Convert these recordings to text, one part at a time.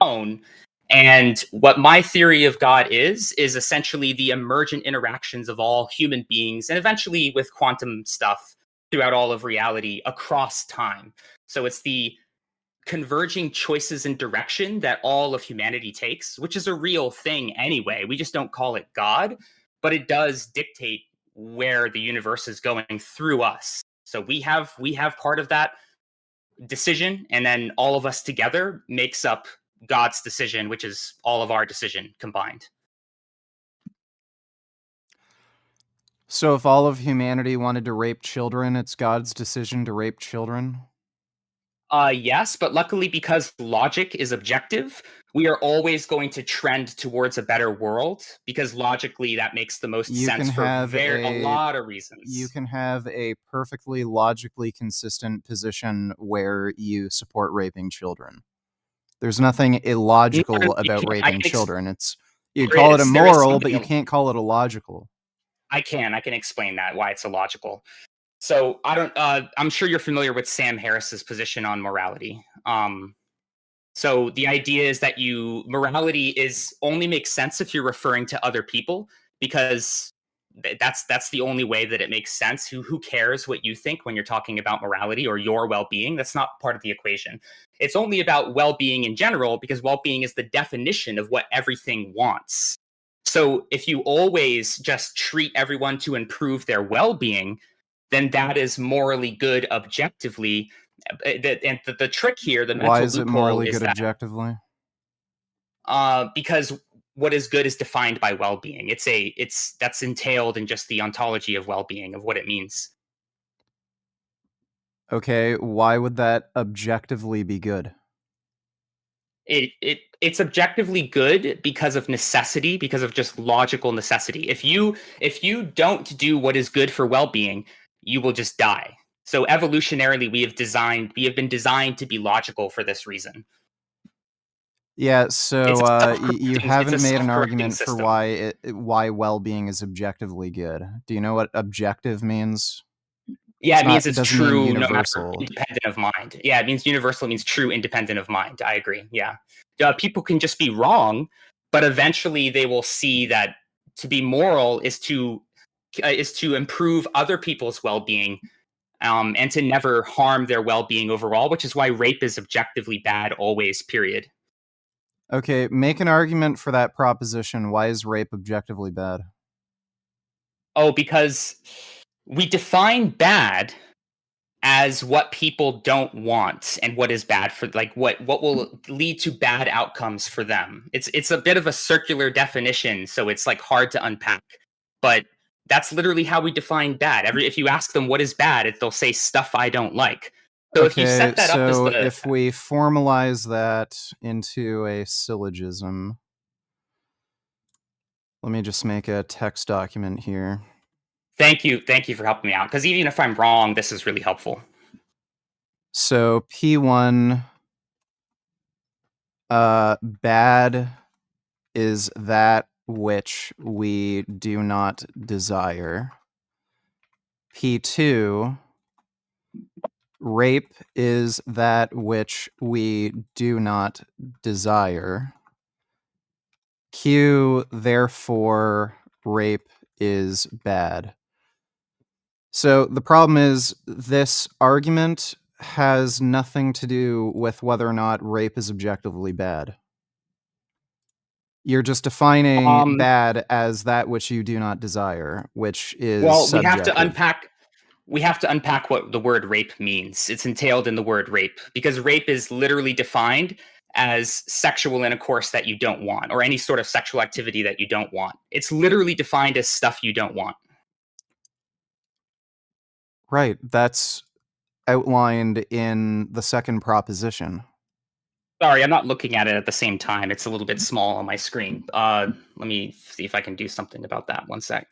own. And what my theory of God is essentially the emergent interactions of all human beings and eventually with quantum stuff throughout all of reality across time. So it's the converging choices in direction that all of humanity takes, which is a real thing anyway. We just don't call it God, but it does dictate where the universe is going through us. So we have part of that decision, and then all of us together makes up God's decision, which is all of our decision combined. So if all of humanity wanted to rape children, it's God's decision to rape children? Yes, but luckily, because logic is objective, we are always going to trend towards a better world because logically that makes the most You can sense for have a a lot of you reasons. can have a perfectly logically consistent position where you support raping children. There's nothing No, illogical you about can't. I raping can children. It's you there call it is immoral, but you something can't call it illogical. I can explain that why it's illogical. So I don't. I'm sure you're familiar with Sam Harris's position on morality. So the idea is that you morality is only makes sense if you're referring to other people because that's the only way that it makes sense. Who cares what you think when you're talking about morality or your well-being? That's not part of the equation. It's only about well-being in general because well-being is the definition of what everything wants. So if you always just treat everyone to improve their well-being, then that is morally good objectively. And the trick here, the Why mental is it loophole, morally is good that objectively? because what is good is defined by well-being. It's that's entailed in just the ontology of well-being of what it means. Okay, why would that objectively be good? It's objectively good because of necessity, because of just logical necessity. If you don't do what is good for well-being, you will just die. So evolutionarily, we have been designed to be logical for this reason. Yeah, so you It's a haven't made an self-correcting argument for system. why well-being is objectively good. Do you know what objective means? Yeah, it means It it's doesn't mean true no matter universal. independent of mind. Yeah, it means universal means true independent of mind. I agree. Yeah. People can just be wrong, but eventually they will see that to be moral is to improve other people's well-being, and to never harm their well-being overall, which is why rape is objectively bad always, period. Okay, make an argument for that proposition. Why is rape objectively bad? Oh, because we define bad as what people don't want and what is bad for like what will lead to bad outcomes for them. It's a bit of a circular definition, so it's like hard to unpack. But that's literally how we define bad. Every if you ask them what is bad, they'll say stuff I don't like. So if you Okay, set that up as so the if we formalize that into a syllogism, let me just make a text document here. thank you for helping me out because even if I'm wrong, this is really helpful. So P1 bad is that which we do not desire. P2 rape is that which we do not desire. Q, therefore, rape is bad. So the problem is, this argument has nothing to do with whether or not rape is objectively bad. You're just defining Um, bad as that which you do not desire, which is well, subjective. we have to unpack what the word rape means. It's entailed in the word rape because rape is literally defined as sexual intercourse that you don't want or any sort of sexual activity that you don't want. It's literally defined as stuff you don't want. Right, that's outlined in the second proposition. Sorry, I'm not looking at it at the same time. It's a little bit small on my screen. Let me see if I can do something about that. One sec.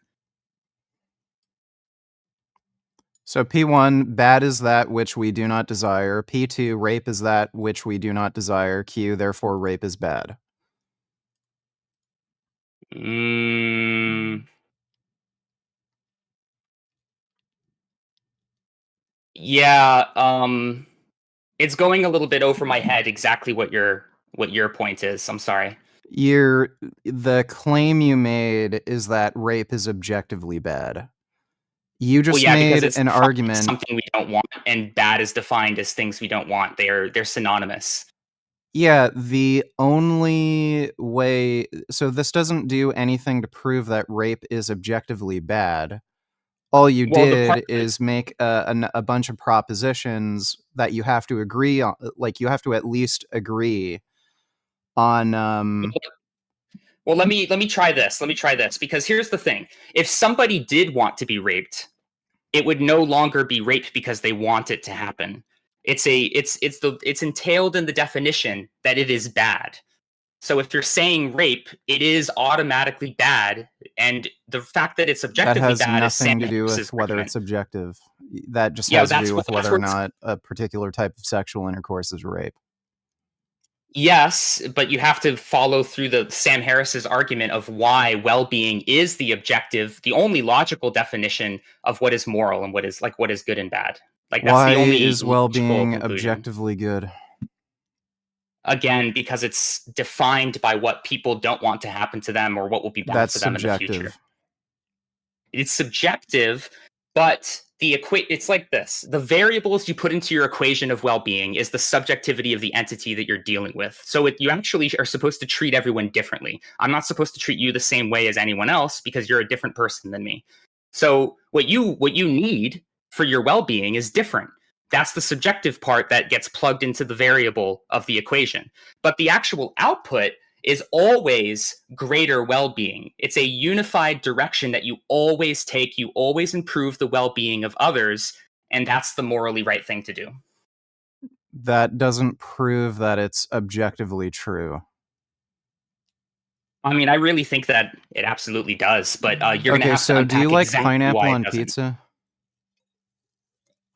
So P1, bad is that which we do not desire. P2, rape is that which we do not desire. Q, therefore, rape is bad. Mm, yeah, it's going a little bit over my head exactly what you're what your point is. I'm sorry. The claim you made is that rape is objectively bad. You Well, just yeah, because made it's an defined as argument. something we don't want, and bad is defined as things we don't want. They're synonymous. Yeah, the only way, so this doesn't do anything to prove that rape is objectively bad. All you Well, the part did is make a bunch of propositions that you have to agree on, like, you have to at least agree on, well, let me try this. Let me try this because here's the thing: if somebody did want to be raped, it would no longer be rape because they want it to happen. It's entailed in the definition that it is bad. So if you're saying rape, it is automatically bad, and the fact that it's that objectively has bad is Sam nothing to do Harris's with whether argument. it's objective. That just Yeah, has to do with that's whether or where it's not a particular type of sexual intercourse is rape. yes, but you have to follow through the Sam Harris's argument of why well-being is the objective, the only logical definition of what is moral and what is good and bad. Like that's Why the only is logical well-being conclusion. objectively good? Again, because it's defined by what people don't want to happen to them or what will be bad That's for them in the future. subjective. It's subjective, but it's like this. The variables you put into your equation of well-being is the subjectivity of the entity that you're dealing with. So you actually are supposed to treat everyone differently. I'm not supposed to treat you the same way as anyone else because you're a different person than me. So what you need for your well-being is different. That's the subjective part that gets plugged into the variable of the equation. But the actual output is always greater well-being. It's a unified direction that you always take. You always improve the well-being of others, and that's the morally right thing to do. That doesn't prove that it's objectively true. I mean, I really think that it absolutely does, but you're going to Okay, have to so do you unpack like exactly pineapple why it on doesn't. pizza?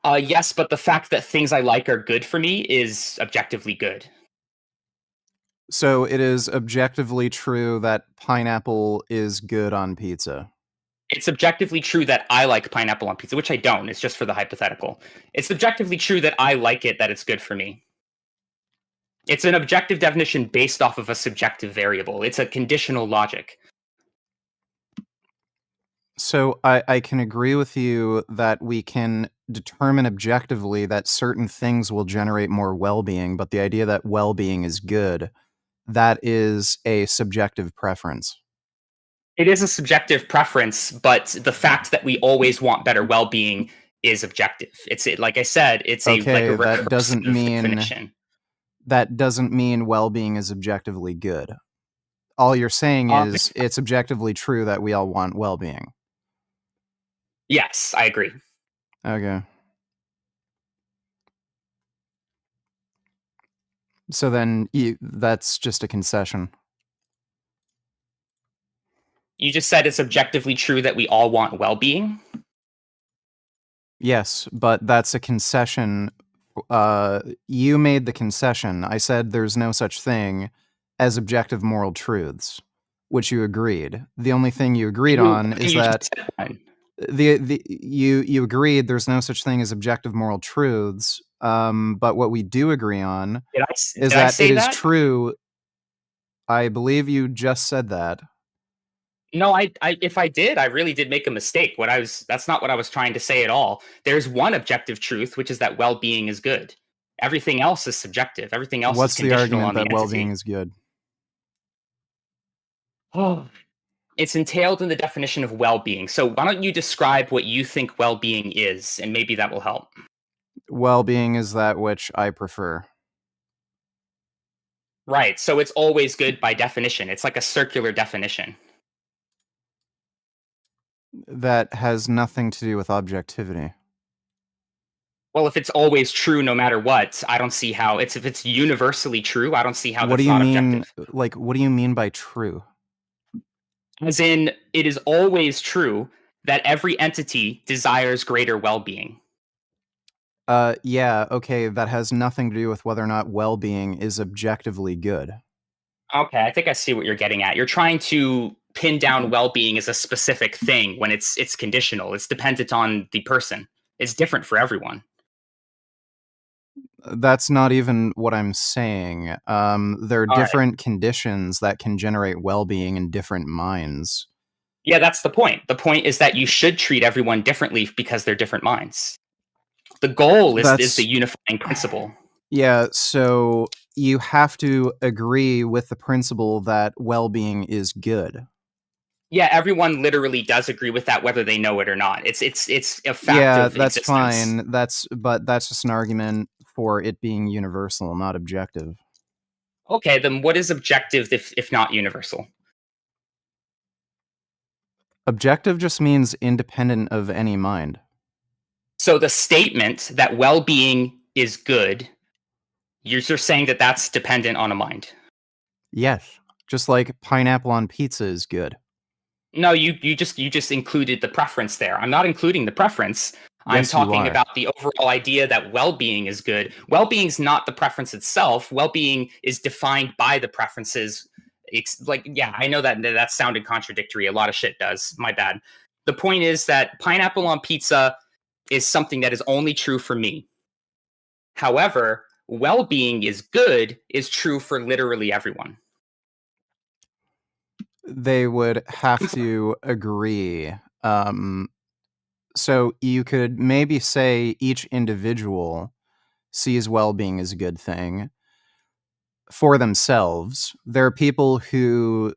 Yes, but the fact that things I like are good for me is objectively good. So it is objectively true that pineapple is good on pizza. It's objectively true that I like pineapple on pizza, which I don't. It's just for the hypothetical. It's objectively true that I like it, that it's good for me. It's an objective definition based off of a subjective variable. It's a conditional logic. So I can agree with you that we can determine objectively that certain things will generate more well-being, but the idea that well-being is good, that is a subjective preference. It is a subjective preference, but the fact that we always want better well-being is objective. Like I said, it's a like a Okay, recursive definition. that doesn't mean well-being is objectively good. All you're saying is it's objectively true that we all want well-being. Yes, I agree. Okay. So then that's just a concession. You just said it's objectively true that we all want well-being. Yes, but that's a concession. You made the concession. I said there's no such thing as objective moral truths, which you agreed. The only thing you agreed on is You that just said one. you agreed there's no such thing as objective moral truths. But what we do agree on is Did I that it say is that? true. I believe you just said that. No, I if I did, I really did make a mistake. That's not what I was trying to say at all. There's one objective truth, which is that well-being is good. Everything else is subjective. Everything else is What's the conditional argument on the that well-being entity. is good? Oh, it's entailed in the definition of well-being. So why don't you describe what you think well-being is, and maybe that will help. Well-being is that which I prefer. Right. So it's always good by definition. It's like a circular definition. That has nothing to do with objectivity. Well, if it's always true no matter what, I don't see how it's if it's universally true, I don't see how What do that's you not mean? objective. Like, what do you mean by true? As in, it is always true that every entity desires greater well-being. Yeah, okay, that has nothing to do with whether or not well-being is objectively good. Okay, I think I see what you're getting at. You're trying to pin down well-being as a specific thing when it's conditional. It's dependent on the person. It's different for everyone. That's not even what I'm saying. There are All right. different conditions that can generate well-being in different minds. Yeah, that's the point. The point is that you should treat everyone differently because they're different minds. The goal is the That's unifying principle. yeah, so you have to agree with the principle that well-being is good. Yeah, everyone literally does agree with that, whether they know it or not. It's a fact Yeah, of that's existence. fine. But that's just an argument for it being universal, not objective. Okay, then what is objective if not universal? Objective just means independent of any mind. So the statement that well-being is good, you're saying that that's dependent on a mind. Yes. Just like pineapple on pizza is good. No, you just included the preference there. I'm not including the preference. I'm Yes, you talking are. about the overall idea that well-being is good. Well-being is not the preference itself. Well-being is defined by the preferences. It's like, yeah, I know that sounded contradictory. A lot of shit does. My bad. The point is that pineapple on pizza is something that is only true for me. However, well-being is good is true for literally everyone. They would have to agree. Um, so you could maybe say each individual sees well-being as a good thing for themselves. There are people who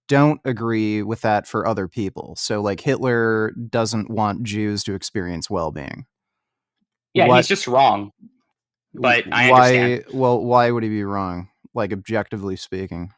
don't agree with that for other people. So, like, Hitler doesn't want Jews to experience well-being. Yeah, he's What just wrong, but I understand. why well, why would he be wrong? Like, objectively speaking.